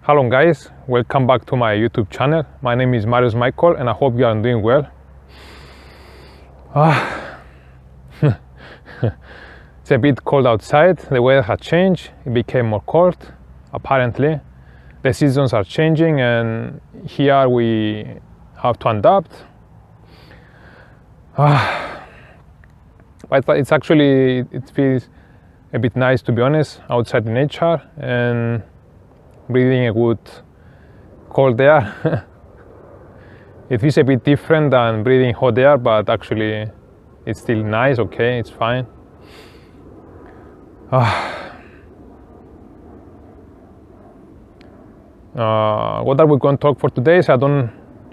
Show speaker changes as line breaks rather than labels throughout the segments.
Hello guys, welcome back to my YouTube channel. My name is Marius Michael and I hope you are doing well. It's a bit cold outside, the weather has changed, it became more cold apparently. The seasons are changing and here we have to adapt. But it's actually, it feels a bit nice to be honest, outside in nature and breathing a good cold air. It feels a bit different than breathing hot air, but actually it's still nice, okay, it's fine. What are we going to talk for today? So I don't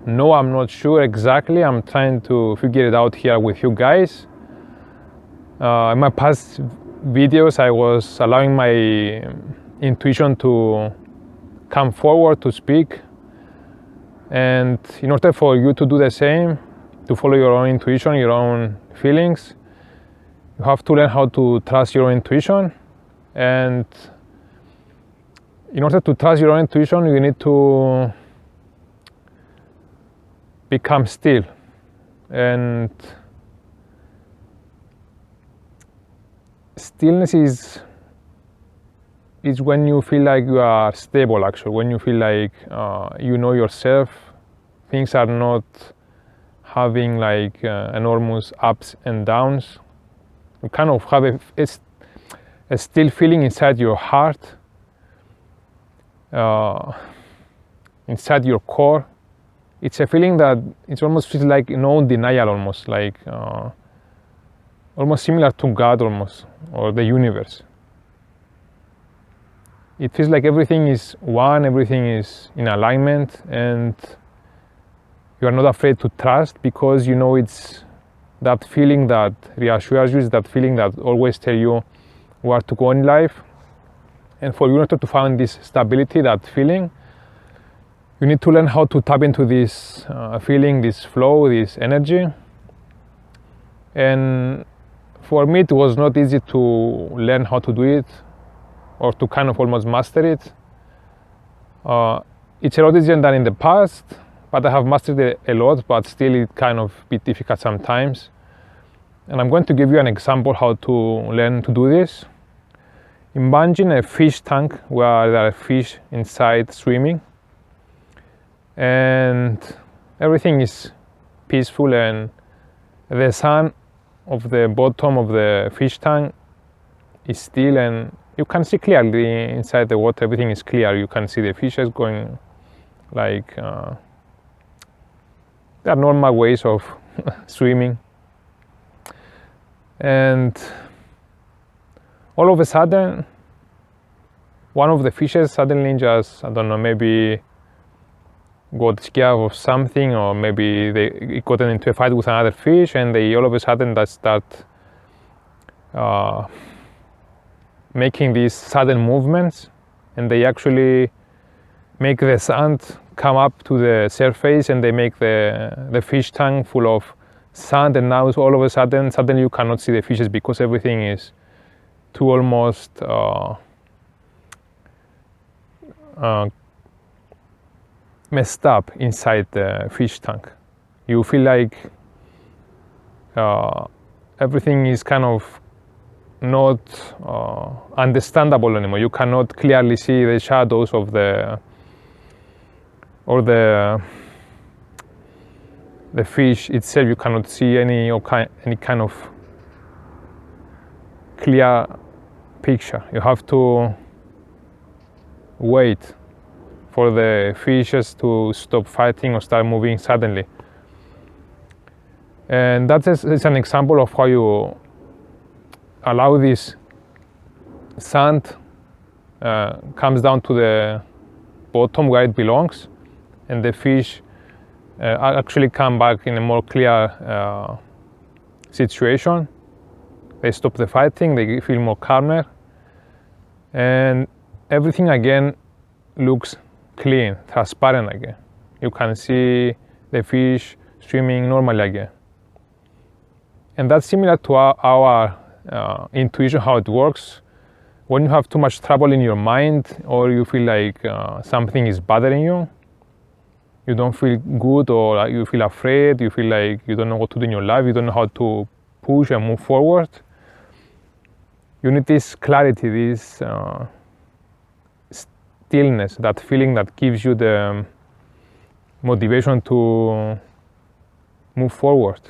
know, I'm not sure exactly. I'm trying to figure it out here with you guys. In my past videos, I was allowing my intuition to come forward to speak, and in order for you to do the same, to follow your own intuition, your own feelings, you have to learn how to trust your own intuition. And in order to trust your own intuition, you need to become still. And stillness is when you feel like you are stable, actually, when you feel like you know yourself, things are not having like enormous ups and downs. You kind of have a still feeling inside your heart, inside your core. It's a feeling that it almost feels like no denial, almost like almost similar to God, almost, or the universe. It feels like everything is one, everything is in alignment, and you are not afraid to trust because you know it's that feeling that reassures you, is that feeling that always tell you where to go in life. And for you in order to find this stability, that feeling, you need to learn how to tap into this feeling, this flow, this energy. And for me, it was not easy to learn how to do it, or to kind of almost master it. It's a lot easier than in the past, but I have mastered it a lot, but still it kind of bit difficult sometimes. And I'm going to give you an example how to learn to do this. Imagine a fish tank where there are fish inside swimming, and everything is peaceful, and the sun of the bottom of the fish tank is still, and you can see clearly inside the water, everything is clear. You can see the fishes going like there are normal ways of swimming. And all of a sudden, one of the fishes suddenly just, I don't know, maybe got scared of something, or maybe they got into a fight with another fish, and they all of a sudden that start making these sudden movements, and they actually make the sand come up to the surface, and they make the fish tank full of sand, and now all of a sudden suddenly you cannot see the fishes because everything is too almost messed up inside the fish tank. You feel like everything is kind of not understandable anymore. You cannot clearly see the shadows of the fish itself. You cannot see any kind of clear picture. You have to wait for the fishes to stop fighting or start moving suddenly. And that is an example of how you allow this sand comes down to the bottom where it belongs, and the fish actually come back in a more clear situation. They stop the fighting, they feel more calmer, and everything again looks clean, transparent again. You can see the fish swimming normally again. And that's similar to our intuition, how it works. when you have too much trouble in your mind, or you feel like something is bothering you, you don't feel good, or you feel afraid, you feel like you don't know what to do in your life, you don't know how to push and move forward, you need this clarity, this stillness, that feeling that gives you the motivation to move forward.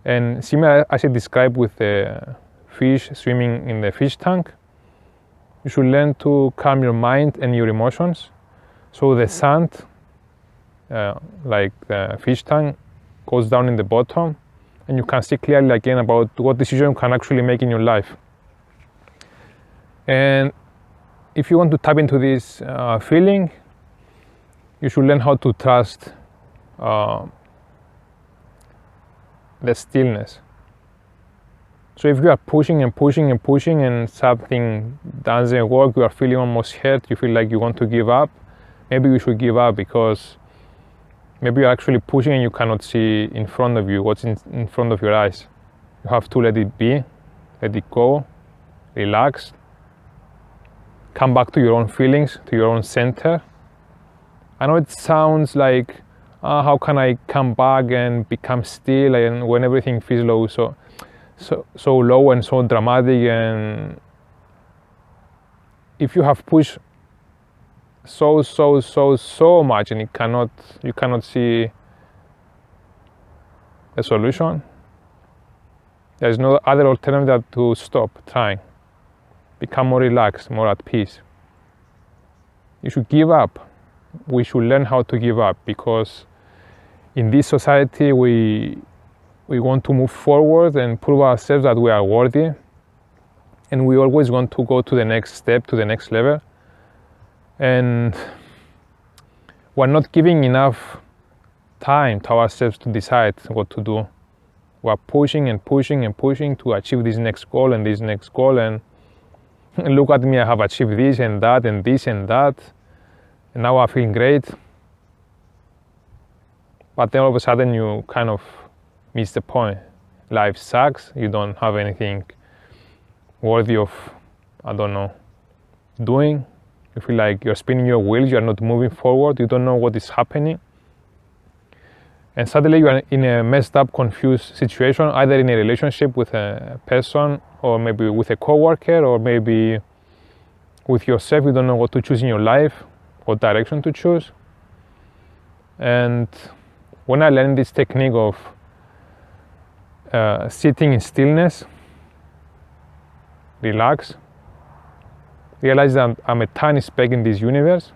And similar as I described with the fish swimming in the fish tank, you should learn to calm your mind and your emotions. So the sand, like the fish tank, goes down in the bottom, and you can see clearly again about what decision you can actually make in your life. And if you want to tap into this feeling, you should learn how to trust the stillness. So if you are pushing and pushing and pushing and something doesn't work, you are feeling almost hurt, you feel like you want to give up, maybe you should give up, because maybe you're actually pushing and you cannot see in front of you what's in front of your eyes. You have to let it be, let it go, relax, come back to your own feelings, to your own center. I know it sounds like, how can I come back and become still, and when everything feels low, so low and so dramatic, and if you have pushed so much and you cannot see a solution, there is no other alternative than to stop trying, become more relaxed, more at peace. You should give up. We should learn how to give up, because in this society we want to move forward and prove ourselves that we are worthy, and we always want to go to the next step, to the next level, and we're not giving enough time to ourselves to decide what to do. We're pushing and pushing and pushing to achieve this next goal and this next goal, and look at me, I have achieved this and that and this and that, and now I feel great. But then all of a sudden you kind of miss the point. Life sucks, you don't have anything worthy of, I don't know, doing. You feel like you're spinning your wheels, you're not moving forward, you don't know what is happening. And suddenly you are in a messed up, confused situation, either in a relationship with a person, or maybe with a coworker, or maybe with yourself. You don't know what to choose in your life, what direction to choose. And when I learned this technique of sitting in stillness, relax, realize that I'm a tiny speck in this universe,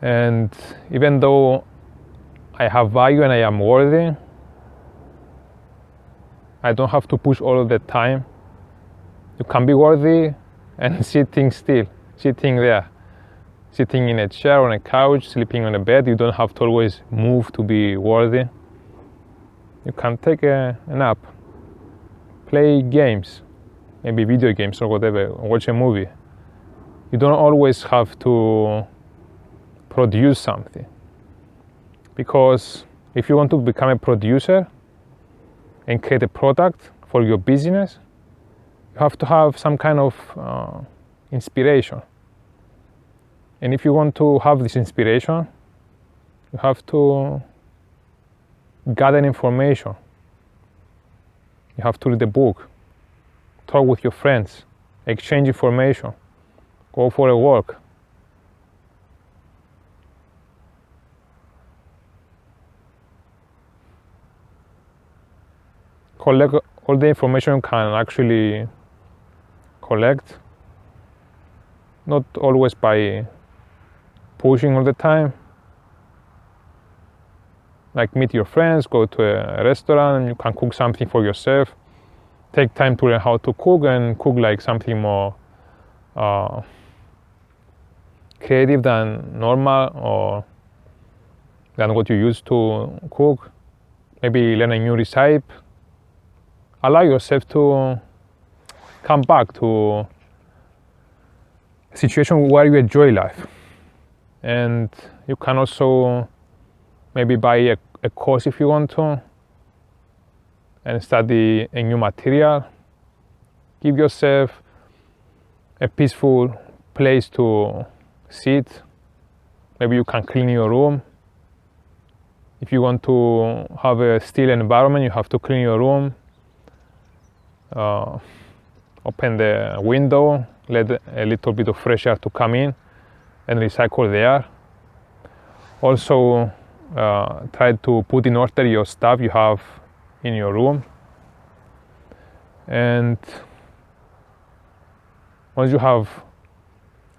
and even though I have value and I am worthy, I don't have to push all of the time. You can be worthy and sitting still, sitting there, sitting in a chair, on a couch, sleeping on a bed. You don't have to always move to be worthy. You can take a nap, play games, maybe video games or whatever, watch a movie. You don't always have to produce something, because if you want to become a producer and create a product for your business, you have to have some kind of inspiration. And if you want to have this inspiration, you have to gather information. You have to read a book, talk with your friends, exchange information, go for a walk. Collect all the information you can actually collect, not always by pushing all the time. Like meet your friends, go to a restaurant, and you can cook something for yourself. Take time to learn how to cook, and cook like something more creative than normal, or than what you used to cook. Maybe learn a new recipe. Allow yourself to come back to a situation where you enjoy life. And you can also maybe buy a course if you want to, and study a new material, Give yourself a peaceful place to sit. Maybe you can clean your room. If you want to have a still environment, you have to clean your room. Open the window, let a little bit of fresh air to come in and recycle the air. Also, try to put in order your stuff you have in your room. And once you have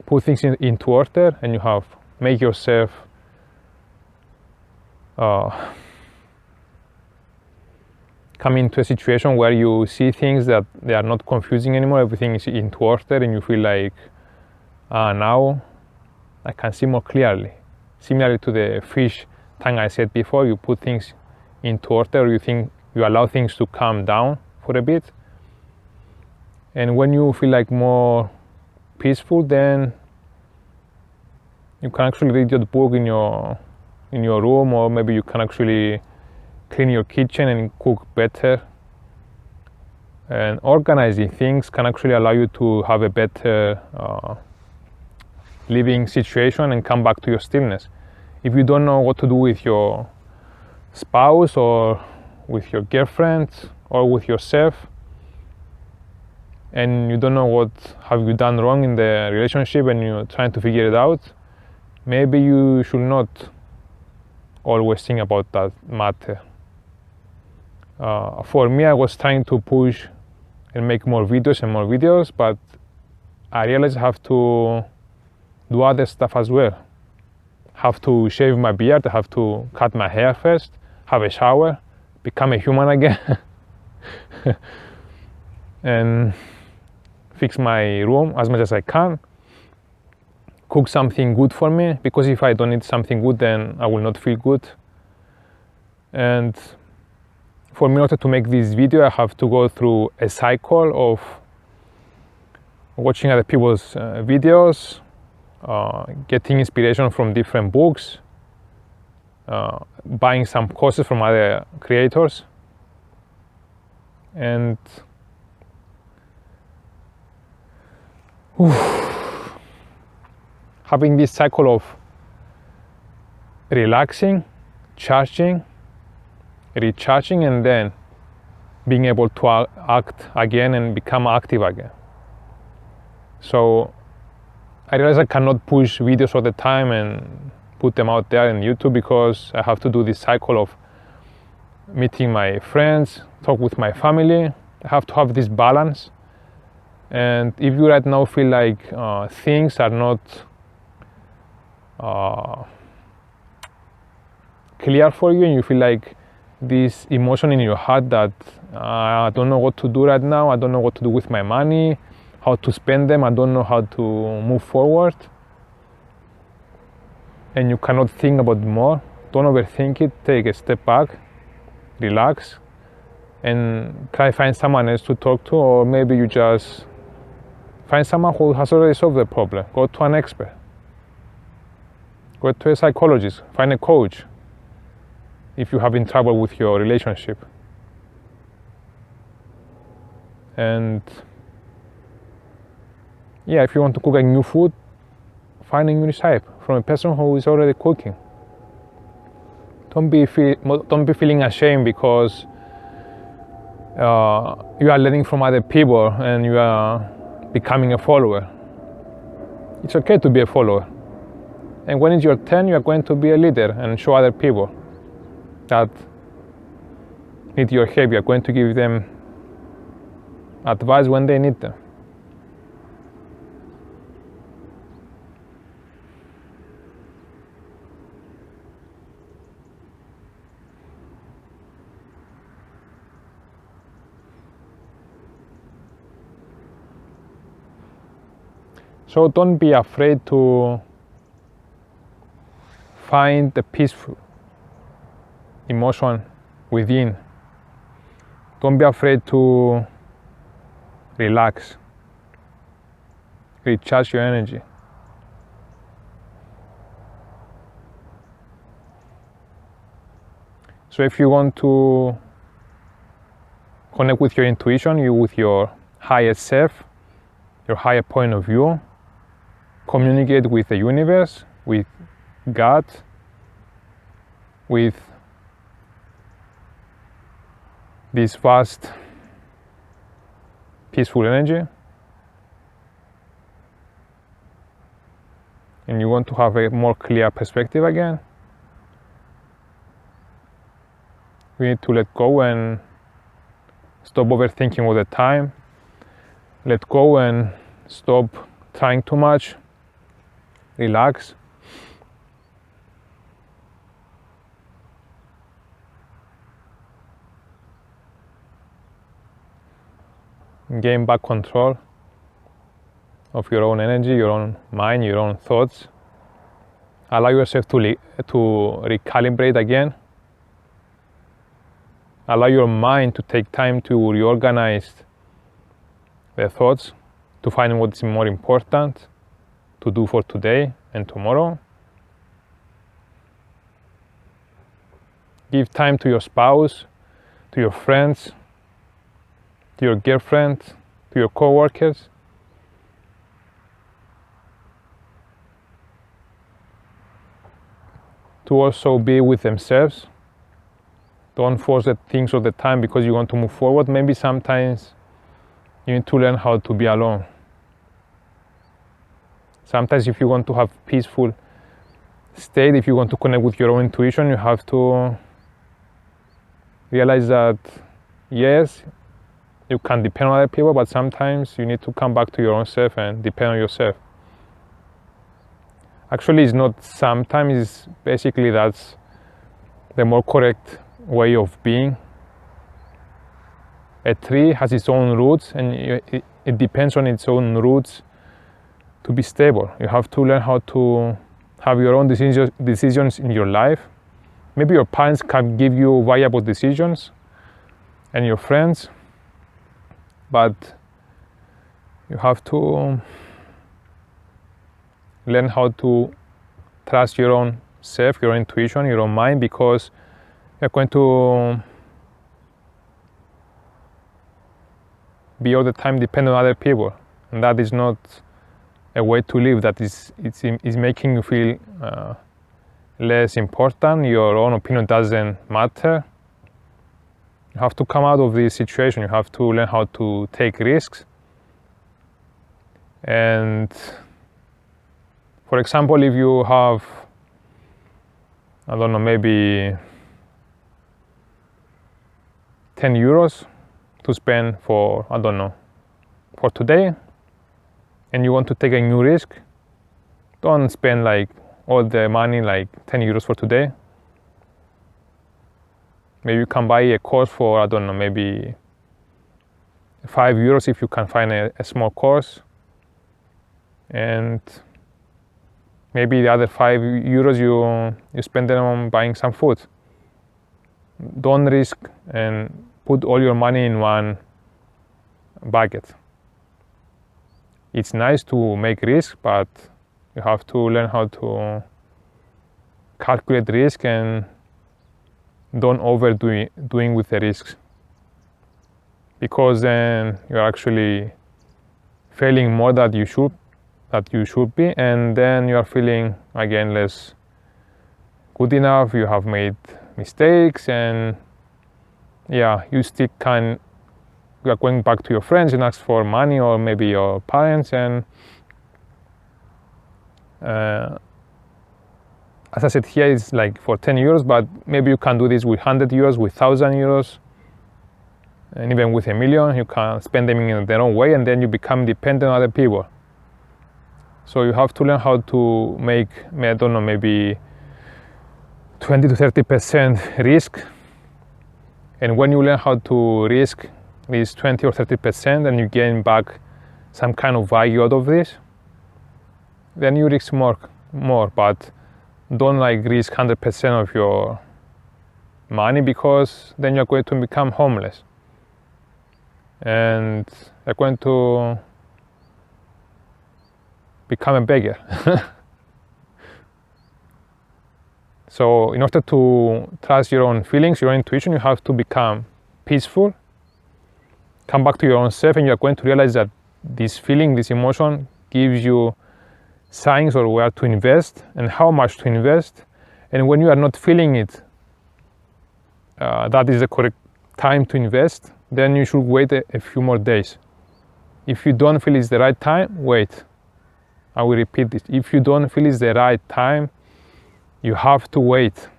put things into order and you have make yourself come into a situation where you see things that they are not confusing anymore, everything is into order, and you feel like, now I can see more clearly. Similarly to the fish tank I said before, you put things into order, you allow things to calm down for a bit. And when you feel like more peaceful, then you can actually read your book in your room, or maybe you can actually clean your kitchen and cook better. And organizing things can actually allow you to have a better living situation and come back to your stillness. If you don't know what to do with your spouse or with your girlfriend or with yourself, and you don't know what have you done wrong in the relationship and you're trying to figure it out, maybe you should not always think about that matter. For me, I was trying to push and make more videos, but I realized I have to do other stuff as well. Have to shave my beard, I have to cut my hair first, have a shower, become a human again, and fix my room as much as I can. Cook something good for me, because if I don't eat something good, then I will not feel good. And for me, in order to make this video, I have to go through a cycle of watching other people's videos, getting inspiration from different books, buying some courses from other creators, and having this cycle of relaxing, charging, recharging, and then being able to act again and become active again. So I realize I cannot push videos all the time and put them out there on YouTube, because I have to do this cycle of meeting my friends, talk with my family. I have to have this balance. And if you right now feel like things are not clear for you, and you feel like this emotion in your heart that I don't know what to do right now, I don't know what to do with my money, how to spend them, I don't know how to move forward, and you cannot think about it more, don't overthink it, take a step back, relax, and try to find someone else to talk to, or maybe you just find someone who has already solved the problem. Go to an expert, go to a psychologist, find a coach if you have in trouble with your relationship. And yeah, if you want to cook a new food, find a new recipe from a person who is already cooking. Don't be feeling ashamed because you are learning from other people and you are becoming a follower. It's okay to be a follower. And when it's your turn, you are going to be a leader and show other people that need your help. You are going to give them advice when they need them. So don't be afraid to find the peaceful emotion within. Don't be afraid to relax, recharge your energy. So if you want to connect with your intuition, with your higher self, your higher point of view, communicate with the universe, with God, with this vast, peaceful energy, and you want to have a more clear perspective again, you need to let go and stop overthinking all the time. Let go and stop trying too much. Relax. Gain back control of your own energy, your own mind, your own thoughts. Allow yourself to recalibrate again. Allow your mind to take time to reorganize the thoughts, to find what's more important to do for today and tomorrow. Give time to your spouse, to your friends, to your girlfriend, to your co-workers. To also be with themselves. Don't force the things all the time because you want to move forward. Maybe sometimes you need to learn how to be alone. Sometimes if you want to have peaceful state, if you want to connect with your own intuition, you have to realize that yes, you can depend on other people, but sometimes you need to come back to your own self and depend on yourself. Actually, it's not sometimes, it's basically that's the more correct way of being. A tree has its own roots, and it depends on its own roots to be stable. You have to learn how to have your own decisions in your life. Maybe your parents can give you viable decisions, and your friends, but you have to learn how to trust your own self, your own intuition, your own mind, because you're going to be all the time dependent on other people, and that is not a way to live. That is making you feel less important. Your own opinion doesn't matter. You have to come out of this situation. You have to learn how to take risks. And for example, if you have, I don't know, maybe 10 euros to spend for, I don't know, for today, and you want to take a new risk, don't spend like all the money, like 10 euros for today. Maybe you can buy a course for, I don't know, maybe 5 euros if you can find a small course, and maybe the other 5 euros you spend them on buying some food. Don't risk and put all your money in one bucket. It's nice to make risk, but you have to learn how to calculate risk and don't overdo doing with the risks, because then you're actually failing more than you should be, and then you are feeling again less good enough. You have made mistakes, and yeah, you are going back to your friends and ask for money, or maybe your parents, and as I said here, it's like for 10 euros, but maybe you can do this with 100 euros, with 1,000 euros, and even with 1,000,000. You can spend them in their own way, and then you become dependent on other people. So you have to learn how to make, I don't know, maybe 20 to 30% risk. And when you learn how to risk this 20 or 30% and you gain back some kind of value out of this, then you risk more. But don't like risk 100% of your money, because then you're going to become homeless and you're going to become a beggar. So in order to trust your own feelings, your own intuition, you have to become peaceful come back to your own self, and you're going to realize that this feeling, this emotion gives you signs or where to invest and how much to invest. And when you are not feeling it, that is the correct time to invest, then you should wait a few more days. If you don't feel it's the right time, wait. I will repeat this. If you don't feel it's the right time, you have to wait,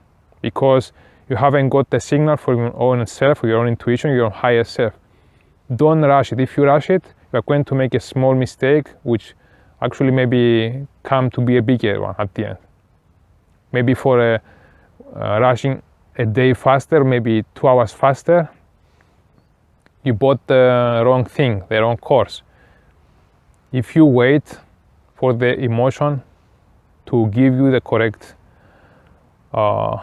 because you haven't got the signal for your own self, or your own intuition, your own higher self. Don't rush it. If you rush it, you are going to make a small mistake, which actually maybe come to be a bigger one at the end. Maybe for rushing a day faster, maybe 2 hours faster, you bought the wrong thing, the wrong course. If you wait for the emotion to give you the correct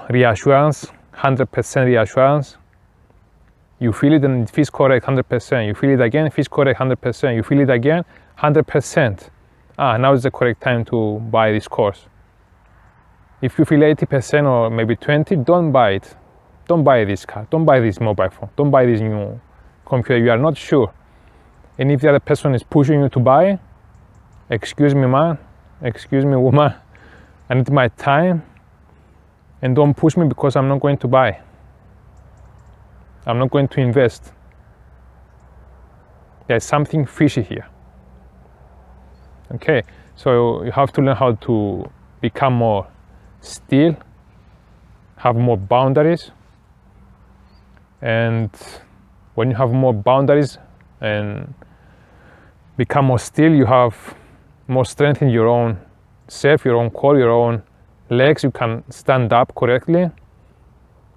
reassurance, 100% reassurance, you feel it and it feels correct 100%. You feel it again, it feels correct 100%. You feel it again, 100%. Now is the correct time to buy this course. If you feel 80% or maybe 20, don't buy it. Don't buy this car. Don't buy this mobile phone. Don't buy this new computer. You are not sure. And if the other person is pushing you to buy, excuse me, man, excuse me, woman, I need my time, and don't push me because I'm not going to buy. I'm not going to invest. There's something fishy here. Okay, so you have to learn how to become more still, have more boundaries, and when you have more boundaries and become more still, you have more strength in your own self, your own core, your own legs. You can stand up correctly.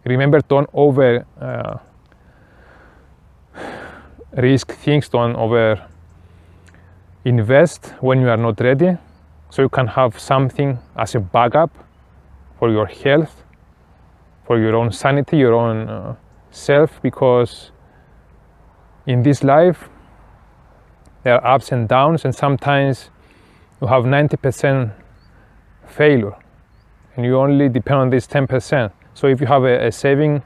Remember, don't over risk things, don't over invest when you are not ready, so you can have something as a backup for your health, for your own sanity, your own self, because in this life there are ups and downs, and sometimes you have 90% failure and you only depend on this 10%. So if you have a saving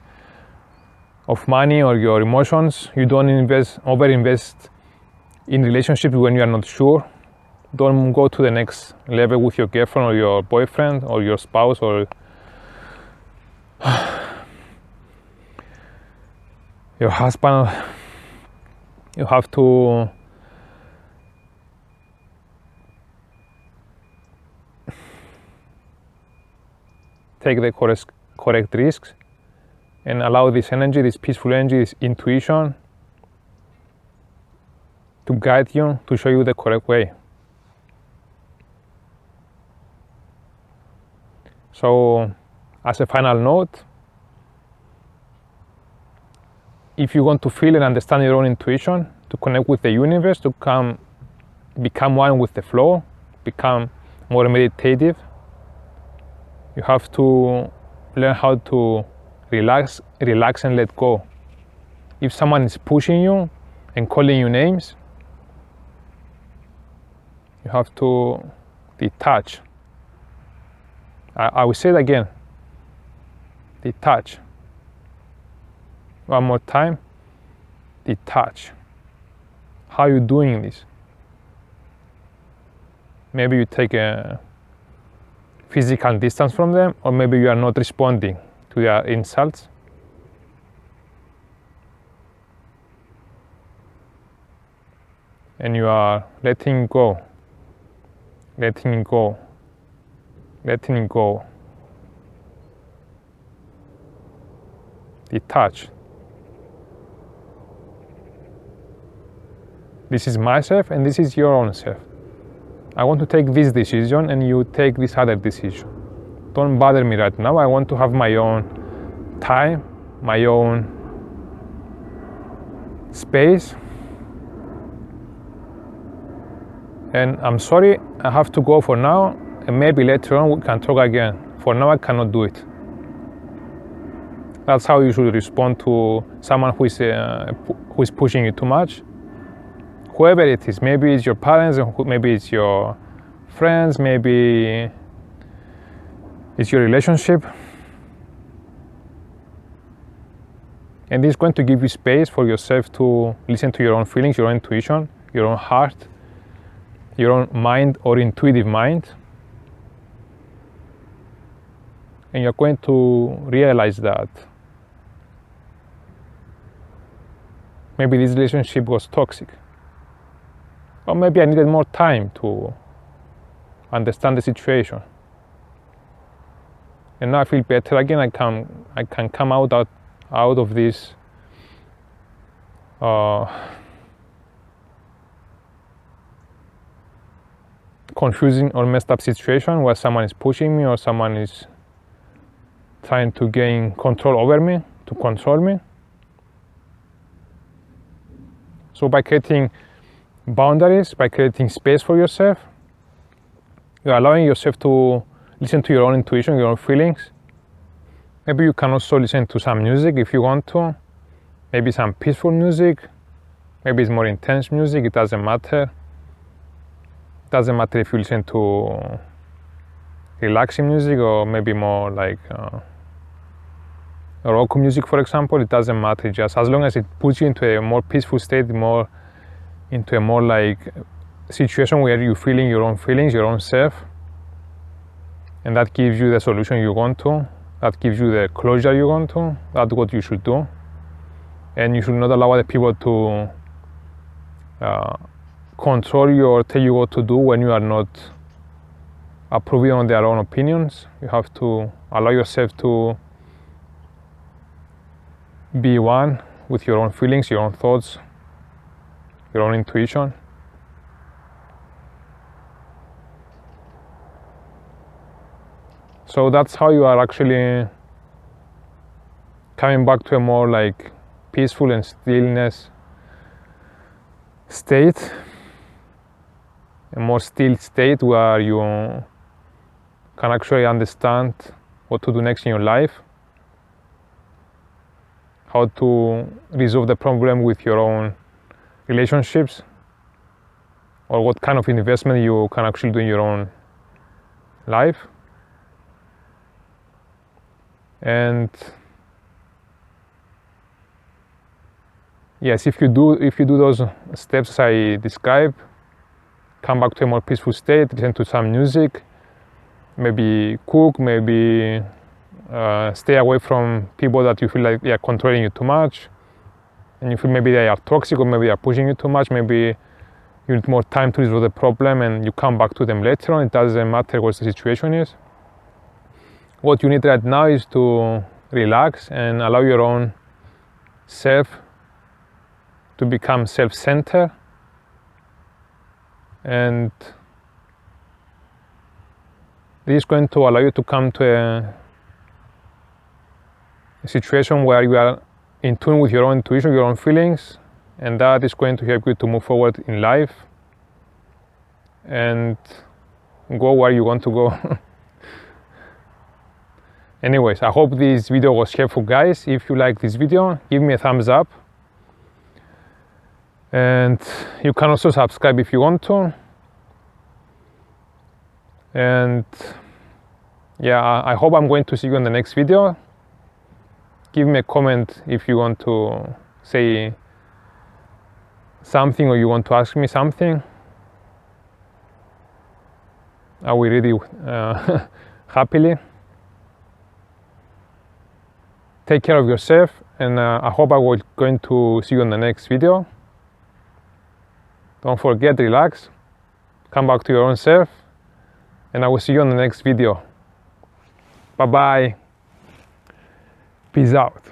of money or your emotions, you don't over invest in relationships when you are not sure. Don't go to the next level with your girlfriend or your boyfriend or your spouse or your husband. You have to take the correct risks and allow this energy, this peaceful energy, this intuition to guide you, to show you the correct way. So, as a final note, if you want to feel and understand your own intuition, to connect with the universe, to become one with the flow, become more meditative, you have to learn how to relax and let go. If someone is pushing you and calling you names, you have to detach. I will say it again. Detach. One more time. Detach. How are you doing this? Maybe you take a physical distance from them, or maybe you are not responding to their insults. And you are letting go, letting go, letting go. Detach. This is myself and this is your own self. I want to take this decision and you take this other decision. Don't bother me right now. I want to have my own time, my own space. And I'm sorry, I have to go for now, and maybe later on we can talk again. For now, I cannot do it. That's how you should respond to someone who is pushing you too much. Whoever it is, maybe it's your parents, maybe it's your friends, maybe it's your relationship. And this is going to give you space for yourself to listen to your own feelings, your own intuition, your own heart, your own mind or intuitive mind. And you're going to realize that maybe this relationship was toxic. Or maybe I needed more time to understand the situation. And now I feel better again. I can come out of this confusing or messed up situation where someone is pushing me or someone is trying to gain control over me, to control me. So by creating boundaries, by creating space for yourself, you're allowing yourself to listen to your own intuition, your own feelings. Maybe you can also listen to some music if you want to. Maybe some peaceful music. Maybe it's more intense music. It doesn't matter. It doesn't matter if you listen to relaxing music or maybe more like rock music, for example. It doesn't matter, just as long as it puts you into a more peaceful state, into a more like situation where you're feeling your own feelings, your own self, and that gives you the solution you want to, that gives you the closure you want to. That's what you should do. And you should not allow other people to control you or tell you what to do when you are not approving on their own opinions. You have to allow yourself to be one with your own feelings, your own thoughts, your own intuition. So that's how you are actually coming back to a more like peaceful and stillness state, a more still state where you can actually understand what to do next in your life, how to resolve the problem with your own relationships, or what kind of investment you can actually do in your own life. And yes, if you do those steps I described, come back to a more peaceful state, listen to some music, maybe cook, maybe stay away from people that you feel like they are controlling you too much, and you feel maybe they are toxic or maybe they are pushing you too much. Maybe you need more time to resolve the problem and you come back to them later on. It doesn't matter what the situation is. What you need right now is to relax and allow your own self to become self-centered, and this is going to allow you to come to a situation where you are in tune with your own intuition, your own feelings, and that is going to help you to move forward in life and go where you want to go. Anyways, I hope this video was helpful, guys. If you like this video, give me a thumbs up, and you can also subscribe if you want to. And yeah, I hope I'm going to see you in the next video. Give me a comment if you want to say something or you want to ask me something. I will read it happily. Take care of yourself, and I hope I will going to see you in the next video. Don't forget, relax, come back to your own self, and I will see you on the next video. Bye bye. Peace out.